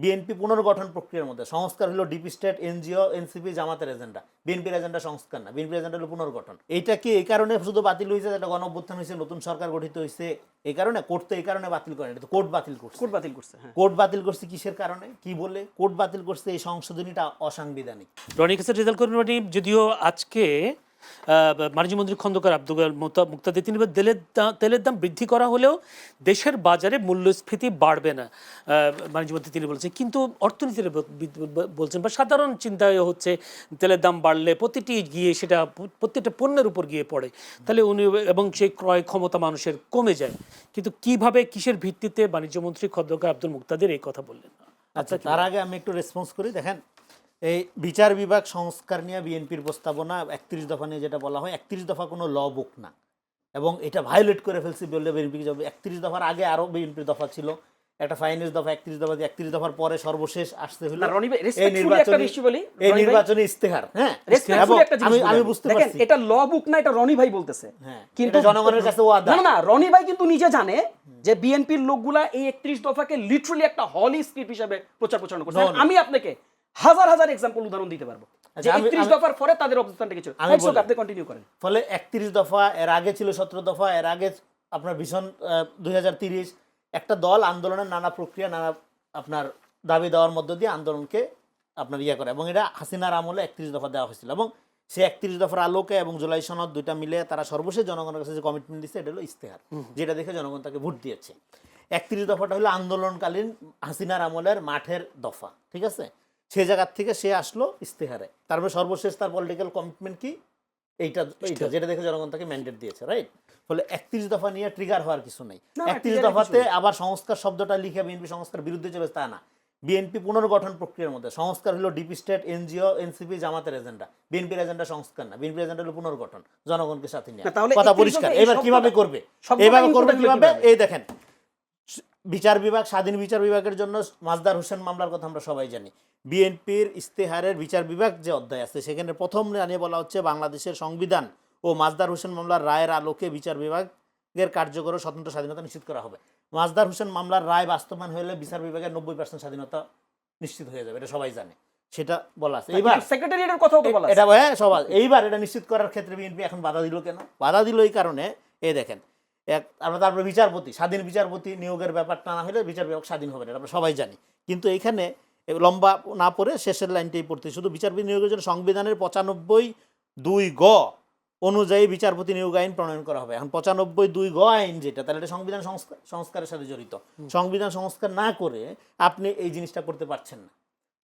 BNP পুনর্গঠন প্রক্রিয়ার মধ্যে। সংস্কার হলো ডিপ স্টেট, এনজিও, এনসিপি, জামাতের এজেন্ডা। বিএনপির এজেন্ডা সংস্কার না, বিএনপির এজেন্ডা হলো পুনর্গঠন। এইটা কি এই কারণে শুধু বাতিল হয়েছে, একটা গণ অভ্যুত্থান হয়েছে, নতুন সরকার গঠিত হয়েছে এই কারণে? কোর্ট তো এই কারণে বাতিল করেন, এটা তো কোর্ট বাতিল করছে। কোর্ট বাতিল করছে, হ্যাঁ। কোর্ট বাতিল করছে কিসের কারণে, কি বলে কোর্ট বাতিল করছে? এই সংশোধনীটা অসাংবিধানিক। রনি কাসের রেজাল্ট কমিটি যদিও আজকে বাণিজ্য মন্ত্রী খন্দকার আব্দুল মুক্তাদি তিনি তেলের দাম বৃদ্ধি করা হলেও দেশের বাজারে মূল্যস্ফীতি বাড়বে না, বাণিজ্য মন্ত্রী তিনি বলছেন। কিন্তু অর্থনীতির বলছেন বা সাধারণ চিন্তায় হচ্ছে তেলের দাম বাড়লে প্রত্যেকটা পণ্যের উপর গিয়ে পড়ে, তাহলে উনি এবং সেই ক্রয় ক্ষমতা মানুষের কমে যায়। কিন্তু কিভাবে, কিসের ভিত্তিতে বাণিজ্য মন্ত্রী খন্দকার আব্দুল মুক্তাদির এই কথা বললেন? আচ্ছা, তার আগে আমি একটু রেসপন্স করি। দেখেন, এই বিচার বিভাগ সংস্কার নিয়ে বিএনপির প্রস্তাবনা 31 দফা নিয়ে যেটা বলা হয়, 31 দফা কোনো ল বুক না, এবং এটা ভায়োলেট করে ফেলছি বললে বিএনপি যাবে। 31 দফার আগে আরো বিএনপির দফা ছিল, একটা ফাইনাল দফা 31 দফা, 31 দফার পরে সর্বশেষ আসতে হলো এই নির্বাচনী ইস্তেহার। হ্যাঁ, আমি বুঝতে পারছি এটা ল বুক না, এটা রনি ভাই বলতেছে। কিন্তু জনগণের কাছে ওয়াদা না, রনি ভাই কিন্তু নিজে জানে যে বিএনপির লোকগুলা এই 31 দফাকে লিটারালি একটা হলি স্ক্রিপ্ট হিসেবে প্রচার করছে। আমি আপনাকে হাজার হাজার এক্সাম্পল উদাহরণ দিতে পারবো যে 31 দফার পরে তাদের অবস্থানটা কি ছিল। আপনি কন্টিনিউ করেন। ফলে 31 দফা, এর আগে ছিল 17 দফা, এর আগে আপনার ভীষণ 2030 একটা দল আন্দোলনের নানা প্রক্রিয়া, নানা আপনার দাবি দেওয়ার মধ্য দিয়ে আন্দোলনকে আপনার করে, এবং এটা হাসিনার আমলে 31 দফা দেওয়া হয়েছিল। এবং সে 31 দফার আলোকে এবং জুলাই সনদ দুইটা মিলে তারা সর্বশেষ জনগণের কাছে যে কমিটমেন্ট দিচ্ছে, এটা হলো ইস্তেহার, যেটা দেখে জনগণ তাকে ভোট দিয়েছে। 31 দফাটা হলো আন্দোলনকালীন হাসিনার আমলের মাঠের দফা, ঠিক আছে? সে জায়গার থেকে সে আসলো ইস্তেহারে, তারপরে সর্বশেষ তার পলিটিক্যাল কমিটমেন্ট কি, এইটা যেটা দেখে জনগণ তাকে ম্যান্ডেট দিয়েছে, রাইট? ফলে 31 দফা নিয়ে ট্রিগার হওয়ার কিছু নেই। 31 দফাতে আবার সংস্কার শব্দটা লিখে বিএনপি সংস্কার বিরুদ্ধে চলে, তা না। বিএনপি পুনর্গঠন প্রক্রিয়ার মধ্যে। সংস্কার হলো ডিপ স্টেট, এনজিও, এনসিপি, জামাতের এজেন্ডা। বিএনপির এজেন্ডা সংস্কার না, বিএনপির এজেন্ডা হলো পুনর্গঠন, জনগণকে সাথে নিয়ে। কথা পরিষ্কার। এবার কিভাবে করবে, কিভাবে? এই দেখেন, বিচার বিভাগ, স্বাধীন বিচার বিভাগের জন্য মাজদার হোসেন মামলার কথা আমরা সবাই জানি। বিএনপির ইস্তেহারের বিচার বিভাগ যে অধ্যায় আছে, সেখানে প্রথম নিয়ে বলা হচ্ছে বাংলাদেশের সংবিধান ও মাজদার হোসেন মামলার রায়ের আলোকে বিচার বিভাগের কার্যকর ও স্বতন্ত্র স্বাধীনতা নিশ্চিত করা হবে। মাজদার হোসেন মামলার রায় বাস্তবায়ন হলে বিচার বিভাগের 90% স্বাধীনতা নিশ্চিত হয়ে যাবে, এটা সবাই জানে, সেটা বলা আছে। এইবার সেক্রেটারিয়েটের কথাও তো বলা আছে, এটা সবাই। এইবার এটা নিশ্চিত করার ক্ষেত্রে বিএনপি এখন বাধা দিল কেন? বাধা দিল এই কারণে, এই দেখেন, তারপরে বিচারপতি, স্বাধীন বিচারপতি নিয়োগের ব্যাপারটা না হলে বিচার বিভাগ স্বাধীন হবে না, আমরা সবাই জানি। কিন্তু এইখানে লম্বা না পড়ে শেষের লাইনটাই পড়তে, শুধু বিচারপতি নিয়োগের জন্য সংবিধানের 95(2) গ অনুযায়ী বিচারপতি নিয়োগ আইন প্রণয়ন করা হবে। এখন 95(2) গ আইন যেটা, তাহলে এটা সংবিধান সংস্কারের সাথে জড়িত। সংবিধান সংস্কার না করে আপনি এই জিনিসটা করতে পারছেন না।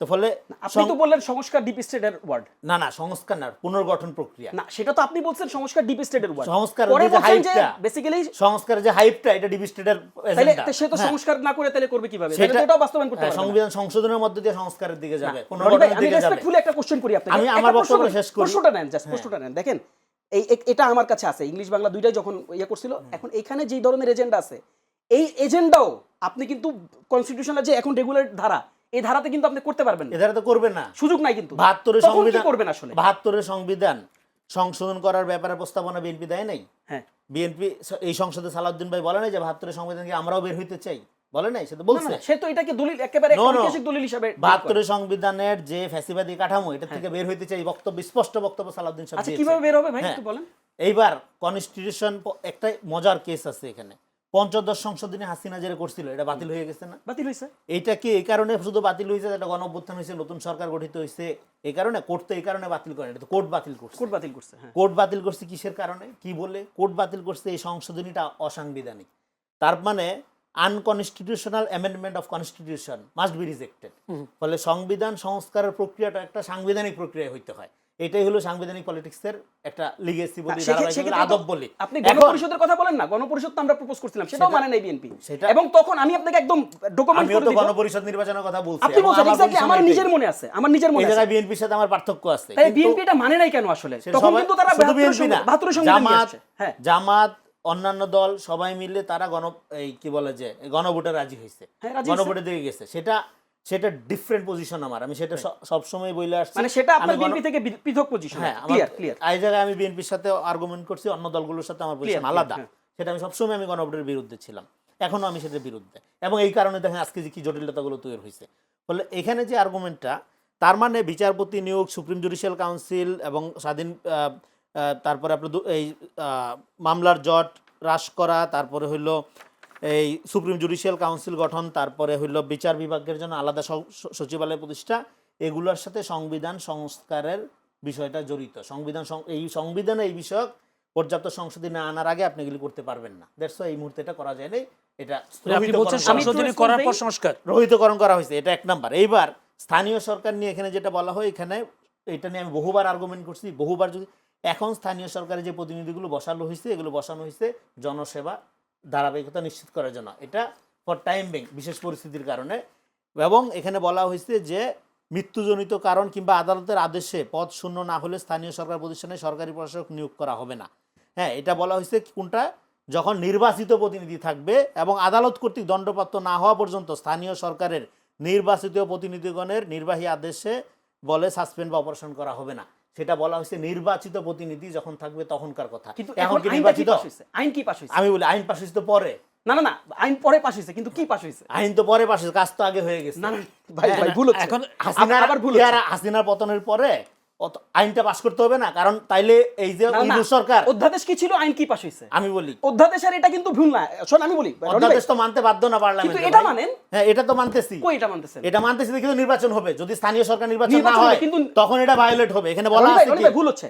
তো ফলে আপনি তো বললেন সংস্কার ডিপ স্টেটের ওয়ার্ড। না, সংস্কার না, পুনর্গঠন প্রক্রিয়া। না, সেটা তো আপনি বলছেন সংস্কার ডিপ স্টেটের ওয়ার্ড। সংস্কারের যে হাইপটা, বেসিক্যালি সংস্কারের যে হাইপটা, এটা ডিপ স্টেটের এজেন্ডা। তাহলে সে তো সংস্কার না করে তাহলে করবে কিভাবে? তাহলে এটাও বাস্তবায়ন করতে পারবে। সংবিধান সংশোধনের মধ্যে দিয়ে সংস্কারের দিকে যাবে, পুনর্গঠনের দিকে যাবে। আমি রেসপেক্টফুলি একটা কোশ্চেন করি আপনাকে। আমি আমার বক্তব্য শেষ করি। প্রশ্নটা নেন, জাস্ট প্রশ্নটা নেন। দেখেন, এটা আমার কাছে আছে, ইংলিশ বাংলা দুইটাই যখন করছিল। এখন এখানে যেই ধরনের এজেন্ডা আছে, এই এজেন্ডাও আপনি কিন্তু কনস্টিটিউশনাল যে এখন রেগুলার ধারা, এই ধারাতে কিন্তু আপনি করতে পারবেন না। এই ধারাতে করবেন না, সুযোগ নাই। কিন্তু 72 সংবিধান করবেন আসলে 72 সংবিধান সংশোধন করার ব্যাপারে প্রস্তাবনা বিএনপি দেয় নাই। হ্যাঁ, বিএনপি এই সংসদে সালাউদ্দিন ভাই বলে নাই যে 72 সংবিধানকে আমরাও বের হইতে চাই, বলে নাই? সে তো বলছে, সে তো এটাকে দলিল, একেবারে ঐতিহাসিক দলিল হিসেবে 72 সংবিধানের যে ফ্যাসিবাদী কাঠামো, এটা থেকে বের হইতে চাই বক্তব্য, স্পষ্ট বক্তব্য সালাউদ্দিন সাহেব দিয়েছে। আচ্ছা, কিভাবে বের হবে ভাই একটু বলেন। এইবার কনস্টিটিউশন, একটা মজার কেস আছে এখানে। 15 সংশোধনী হাসিনা যেটা করছিল, এটা বাতিল হয়ে গেছে না? বাতিল হয়েছে। এইটা কি এই কারণে শুধু বাতিল হয়েছে, একটা গণ অভ্যুত্থান হয়েছে, নতুন সরকার গঠিত হয়েছে, এই কারণে? কোর্ট তো এই কারণে বাতিল করেন, এটা তো কোর্ট বাতিল করছে। কোর্ট বাতিল করছে, হ্যাঁ। কোর্ট বাতিল করছে কিসের কারণে, কি বলে কোর্ট বাতিল করছে? এই সংশোধনীটা অসাংবিধানিক, তার মানে unconstitutional amendment of constitution must be rejected. ফলে সংবিধান সংস্কারের প্রক্রিয়াটা একটা সাংবিধানিক প্রক্রিয়া হইতে হয়। এটাই হলো সাংবিধানিক পলিটিক্সের একটা লিগেসি বলি, আদব বলি। আপনি গণপরিষদের কথা বলেন না, গণপরিষদ তো আমরা প্রপোজ করছিলাম, সেটাও মানে নাই বিএনপি। এবং তখন আমি আপনাকে একদম ডকুমেন্ট করে দিই, গণপরিষদ নির্বাচনের কথা বলছি। আপনি বলছেন এক্স্যাক্টলি, আমার নিজের মনে আছে, আমার নিজের মনে আছে। এই জায়গায় বিএনপির সাথে আমার পার্থক্য আছে। তাই বিএনপি এটা মানে নাই কেন আসলে? তখন কিন্তু তারা 72 সংবিধান নিয়ে আসছে। হ্যাঁ, জামাত, অন্যান্য দল সবাই মিলে তারা কি বলে যে গণভোটে রাজি হয়েছে, গণভোটে দিয়ে গেছে। সেটা ডিফারেন্ট পজিশন আমার, আমি সেটা সব সময় বলে আসছি। মানে সেটা আপনার বিএনপি থেকে পৃথক পজিশন। হ্যাঁ, ক্লিয়ার। এই জায়গায় আমি বিএনপির সাথে আর্গুমেন্ট করছি, অন্য দলগুলোর সাথে আমার পজিশন আলাদা। সেটা আমি সবসময় আমি গণভোটের বিরুদ্ধে ছিলাম, এখনো আমি সেটার বিরুদ্ধে। এবং এই কারণে দেখেন আজকে যে কি জটিলতাগুলো তৈরি হয়েছে। ফলে এখানে যে আর্গুমেন্টটা, তার মানে বিচারপতি নিয়োগ, সুপ্রিম জুডিশিয়াল কাউন্সিল এবং স্বাধীন তারপরে আপনার এই মামলার জট হ্রাস করা, তারপরে হইলো এই সুপ্রিম জুডিশিয়াল কাউন্সিল গঠন, তারপরে হইলো বিচার বিভাগের জন্য আলাদা সচিবালয় প্রতিষ্ঠা, এগুলোর সাথে সংবিধান সংস্কারের বিষয়টা জড়িত। এই সংবিধানে এই বিষয়ক পর্যাপ্ত সংশোধনী না আনার আগে আপনি এগুলি করতে পারবেন না। দ্যাটস এই মুহূর্তে এটা করা যায় নাই। এটা আপনি বলছেন সংশোধনী করার পর সংস্কার রহিতকরণ করা হয়েছে, এটা এক নাম্বার। এইবার স্থানীয় সরকার নিয়ে এখানে যেটা বলা হয়, এখানে এটা নিয়ে আমি বহুবার আর্গুমেন্ট করছি, বহুবার। যদি এখন স্থানীয় সরকারের যে প্রতিনিধিগুলো বসানো হয়েছে, এগুলো বসানো হয়েছে জনসেবা ধারাবাহিকতা নিশ্চিত করার জন্য, এটা ফর টাইম বিং, বিশেষ পরিস্থিতির কারণে। এবং এখানে বলা হয়েছে যে মৃত্যুজনিত কারণ কিংবা আদালতের আদেশে পদ শূন্য না হলে স্থানীয় সরকার প্রতিষ্ঠানে সরকারি প্রশাসক নিয়োগ করা হবে না। হ্যাঁ, এটা বলা হয়েছে কোনটা, যখন নির্বাচিত প্রতিনিধি থাকবে এবং আদালত কর্তৃক দণ্ডপ্রাপ্ত না হওয়া পর্যন্ত স্থানীয় সরকারের নির্বাচিত প্রতিনিধিগণের নির্বাহী আদেশে বলে সাসপেন্ড বা অপারেশন করা হবে না। সেটা বলা হয়েছে নির্বাচিত প্রতিনিধি যখন থাকবে তখনকার কথা। কিন্তু এখন কি আইনটা কি নির্বাচিত? পাস হইছে? আইন কি পাস হইছে? আমি বলি আইন পাশ হয়েছে তো পরে। না না না, আইন পরে পাস হইছে, কিন্তু কি পাস হইছে? আইন তো পরে পাশ হয়েছে, কাজ তো আগে হয়ে গেছে। না না ভাই, ভাই ভুল হচ্ছে। এখন আবার ভুল হচ্ছে। হাসিনার পতনের পরে আইনটা পাশ করতে হবে না, কারণ তাইলে এই যে না, না, ইউনূস সরকার, অধ্যাদেশ কি ছিল, আইন কি পাস হইছে? আমি বলি অধ্যাদেশের এটা কিন্তু ভুল না। শোন আমি বলি, রনি ভাই, অধ্যাদেশ তো মানতে বাধ্য না পার্লামেন্ট। কিন্তু এটা মানেন? হ্যাঁ, এটা তো মানতেছি। কই এটা মানতেছেন? এটা মানতেছি, কিন্তু নির্বাচন হবে। যদি স্থানীয় সরকার নির্বাচন না নির্বাচন হবে, হয় কিন্তু তখন এটা ভায়োলেট হবে। এখানে বলা রনি ভাই, আছে রনি কি? ভাই ভুল হচ্ছে।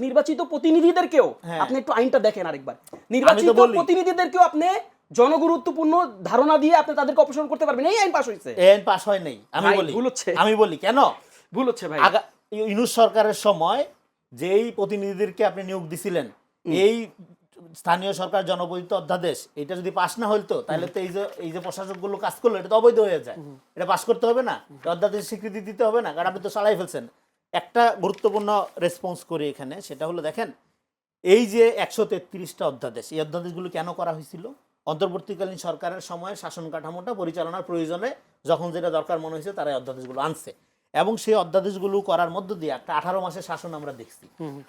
নির্বাচিত প্রতিনিধিদেরকেও হ্যাঁ। আপনি একটু আইনটা দেখেন আরেকবার। নির্বাচিত বলি। প্রতিনিধিদেরকেও আপনি জনগুরুত্বপূর্ণ ধারণা দিয়ে আপনি তাদেরকে অপসারণ করতে পারবেন, এই আইন পাস হইছে। এই আইন পাস হয় নাই। আমি ভাই, বলি ভুল হচ্ছে। আমি বলি কেন ভুল হচ্ছে ভাই। ইউনূস সরকারের সময় যেই প্রতিনিধিদেরকে আপনি নিয়োগ দিছিলেন, এই স্থানীয় সরকার জনপ্রতিনিধিত্ব অধ্যাদেশ, এটা যদি পাস না হইতো তাহলে তো এই যে প্রশাসকগুলো কাজ করলো, এটা তো অবৈধ হয়ে যায়। এটা পাস করতে হবে না, অধ্যাদেশ স্বীকৃতি দিতে হবে না, কারণ আপনি তো চালাই ফেলছেন। একটা গুরুত্বপূর্ণ রেসপন্স করি এখানে, সেটা হলো দেখেন, এই যে 133টা অধ্যাদেশ, এই অধ্যাদেশগুলো কেন করা হয়েছিল? অন্তর্বর্তীকালীন সরকারের সময় শাসন কাঠামোটা পরিচালনার প্রয়োজনে যখন যেটা দরকার মনে হয়েছে তারা এই অধ্যাদেশগুলো আনছে। এবং সেই অধ্যাদেশগুলো করার মধ্য দিয়ে একটা 18 মাসের শাসন আমরা দেখছি।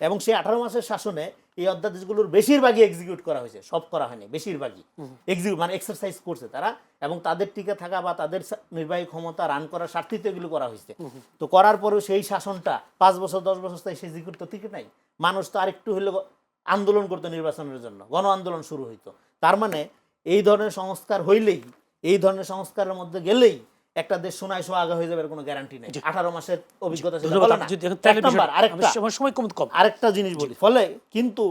এবং সেই 18 মাসের শাসনে এই অধ্যাদেশগুলোর বেশিরভাগই এক্সিকিউট করা হয়েছে, সব করা হয়নি, বেশিরভাগই এক্সিকিউট মানে এক্সারসাইজ করছে তারা, এবং তাদের টিকে থাকা বা তাদের নির্বাহী ক্ষমতা রান করার স্বার্থে এগুলো করা হয়েছে। তো করার পরেও সেই শাসনটা 5 বছর 10 বছর তাই সে এক্সিকিউট তো ঠিক নাই। মানুষ তো আরেকটু হলে আন্দোলন করতো নির্বাচনের জন্য, গণ আন্দোলন শুরু হইতো। তার মানে এই ধরনের সংস্কার হইলেই, এই ধরনের সংস্কারের মধ্যে গেলেই একটা দেশ সোনায় সোহাগা হয়ে যাবে, কোনো গ্যারান্টি নেই। 18 মাসের অভিজ্ঞতা সেটা বলে না। এক নাম্বার। আরেকটা জিনিস বলি, ফলে কিন্তু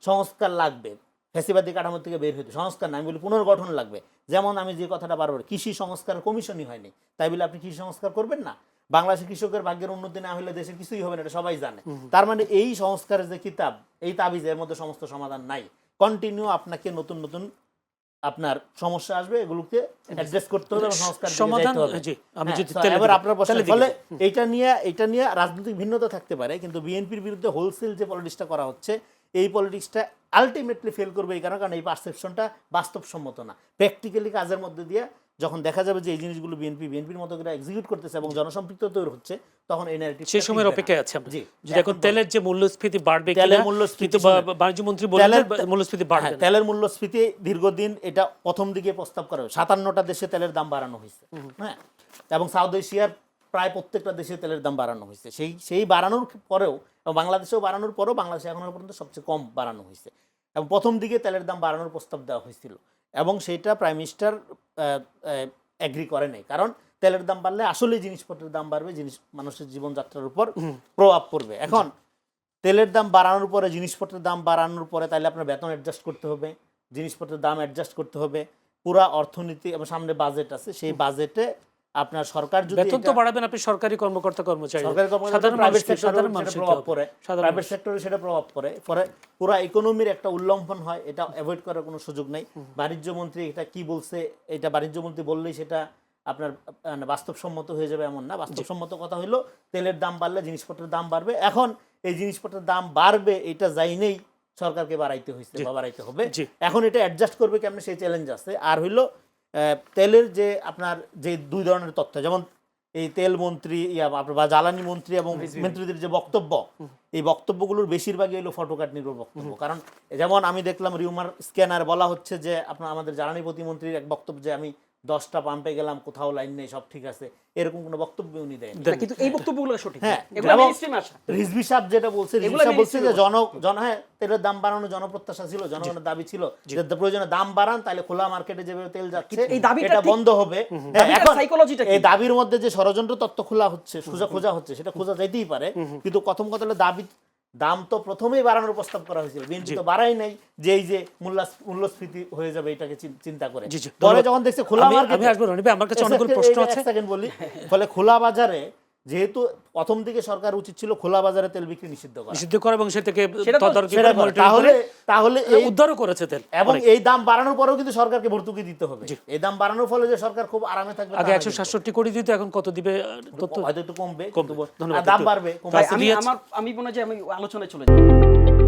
সংস্কার লাগবে, ফ্যাসিবাদী কাঠামো থেকে বের হইতে সংস্কার না, আমি বলি পুনর্গঠন লাগবে। যেমন আমি যে কথাটা বারবার, কৃষি সংস্কার কমিশনই হয়নি, তাই বলে আপনি কৃষি সংস্কার করবেন না? বাংলাদেশের কৃষকের ভাগ্যের উন্নতি না হলে দেশের কিছুই হবে না, এটা সবাই জানে। তার মানে এই সংস্কারের যে কিতাব, এই তাবিজ, এর মধ্যে সমস্ত সমাধান নাই। কন্টিনিউ আপনাকে নতুন নতুন আপনার সমস্যা আসবে, এগুলোকে অ্যাড্রেস করতে হবে এবং সংস্কার সমাধান। এবার আপনার প্রশ্ন, ফলে এটা নিয়ে রাজনৈতিক ভিন্নতা থাকতে পারে, কিন্তু বিএনপির বিরুদ্ধে হোলসেল যে পলিটিক্সটা করা হচ্ছে, এই পলিটিক্সটা আলটিমেটলি ফেল করবে। এই কারণ এই পারসেপশনটা বাস্তবসম্মত না। প্র্যাকটিক্যালি কাজের মধ্যে দিয়ে যখন দেখা যাবে যে এই জিনিসগুলো বিএনপির মতো করে এক্সিকিউট করতেছে এবং জনসম্পৃক্ত তৈরি হচ্ছে, তখন এই ন্যারেটিভ সেই সময়ের অপেক্ষায় আছে আমরা। জি, যদি এখন তেলের যে মূল্যস্ফীতি বাড়বে তেলের কিনা, মূল্যস্ফীতি, কিন্তু বাণিজ্য মন্ত্রী বললেন মূল্যস্ফীতি বাড়বে না। তেলের মূল্যস্ফীতি দীর্ঘদিন এটা প্রথম দিকে প্রস্তাব করা হয়, 57টা দেশে তেলের দাম বাড়ানো হয়েছে। হ্যাঁ, এবং সাউথ এশিয়ার প্রায় প্রত্যেকটা দেশে তেলের দাম বাড়ানো হয়েছে। সেই বাড়ানোর পরেও, বাংলাদেশেও বাড়ানোর পরেও বাংলাদেশে এখনো পর্যন্ত সবচেয়ে কম বাড়ানো হয়েছে। এবং প্রথম দিকে তেলের দাম বাড়ানোর প্রস্তাব দেওয়া হয়েছিল, এবং সেইটা প্রাইম মিনিস্টার এগ্রি করে নাই। কারণ তেলের দাম বাড়লে আসলে জিনিসপত্রের দাম বাড়বে, মানুষের জীবনযাত্রার উপর প্রভাব পড়বে। এখন তেলের দাম বাড়ানোর পরে, জিনিসপত্রের দাম বাড়ানোর পরে, তাহলে আপনার বেতন অ্যাডজাস্ট করতে হবে, জিনিসপত্রের দাম অ্যাডজাস্ট করতে হবে, পুরা অর্থনীতি এবং সামনে বাজেট আছে, সেই বাজেটে আপনার সরকার যদি বেতন তো বাড়াবেন আপনি সরকারি কর্মকর্তা কর্মচারী, সরকারি কর্মকর্তা, প্রাইভেট সেক্টরে প্রভাব পড়ে, প্রাইভেট সেক্টরে সেটা প্রভাব পড়ে, পরে পুরা ইকোনমির একটা উল্লঙ্ঘন হয়। এটা অ্যাভয়েড করার কোনো সুযোগ নেই। বাণিজ্য মন্ত্রী এটা কি বলছে, এটা বাণিজ্য মন্ত্রী বললেই সেটা আপনার বাস্তবসম্মত হয়ে যাবে এমন না। বাস্তবসম্মত কথা হলো তেলের দাম বাড়লে জিনিসপত্রের দাম বাড়বে। এখন এই জিনিসপত্রের দাম বাড়বে, এটা যাই নেই সরকারকে বাড়াইতে হয়েছে বা বাড়াইতে হবে। এখন এটা অ্যাডজাস্ট করবে কেমন, সেই চ্যালেঞ্জ আছে। আর হইলো তেলের যে আপনার যে দুই ধরনের তথ্য, যেমন এই তেল মন্ত্রী বা জ্বালানি মন্ত্রী এবং মন্ত্রীদের যে বক্তব্য, এই বক্তব্যগুলোর বেশিরভাগই হলো ফটোকাট নির্ভর বক্তব্য। কারণ যেমন আমি দেখলাম রিউমার স্ক্যানার বলা হচ্ছে যে আপনার আমাদের জ্বালানি প্রতিমন্ত্রীর এক বক্তব্য, যে আমি 10টা পাম্পে গেলাম কোথাও লাইন নেই সব ঠিক আছে এরকম কোনো বক্তব্য উনি দেন না, কিন্তু এই বক্তব্যগুলো সঠিক হ্যাঁ এগুলো এবং mainstream আসা রিজভী সাহেব যেটা বলছে রিজভী এগুলো সাহেব বলছে যে mainstream হ্যাঁ তেলের দাম বাড়ানো জনপ্রত্যাশা ছিল জনগণের দাবি ছিল যে প্রয়োজনে দাম বাড়ান তাহলে খোলা মার্কেটে যেভাবে তেল যাচ্ছে এই দাবিটা এটা ঠিক- বন্ধ হবে হ্যাঁ, দাবিটার এখন psychology টা কি? এই দাবির মধ্যে যে ষড়যন্ত্র তত্ত্ব খোলা হচ্ছে খোঁজা হচ্ছে সেটা খোঁজা যাইতেই পারে কিন্তু প্রথম কথা হলো দাম তো প্রথমেই বাড়ানোর প্রস্তাব করা হয়েছিল বিএনপি তো বাড়াই নাই যে এই যে মূল্যস্ফীতি হয়ে যাবে এটাকে চিন্তা করে জি, জি, পরে ধন্যবাদ। যখন দেখছে খোলা আমি মার্কেটে আসবো রনি ভাই, আমার কাছে অনেকগুলো প্রশ্ন আছে। সেকেন্ড বলি ফলে খোলা বাজারে যেহেতু প্রথম দিকে সরকার উচিত ছিল খোলা বাজারে তেল বিক্রি নিষিদ্ধ করা নিষিদ্ধ করে এবং সে থেকে সেটা তো- তদারকি সেটা করে করে। monitoring তাহলে করে তাহলে এই উদ্ধারও করেছে তেল এবং অনেক। এই দাম বাড়ানোর পরেও কিন্তু সরকারকে ভর্তুকি দিতে হবে এই দাম বাড়ানোর ফলে যে সরকার খুব আরামে থাকবে আগে তা না 167 কোটি দিত, এখন কত দিবে তথ্য কিন্তু। হয়তো একটু কমবে কমবে। কিন্তু ধন্যবাদ। দাম বাড়বে ভাই, রাসেল রিয়াজ। আমি মনে হয় যে আমি আলোচনায় চলে যাই।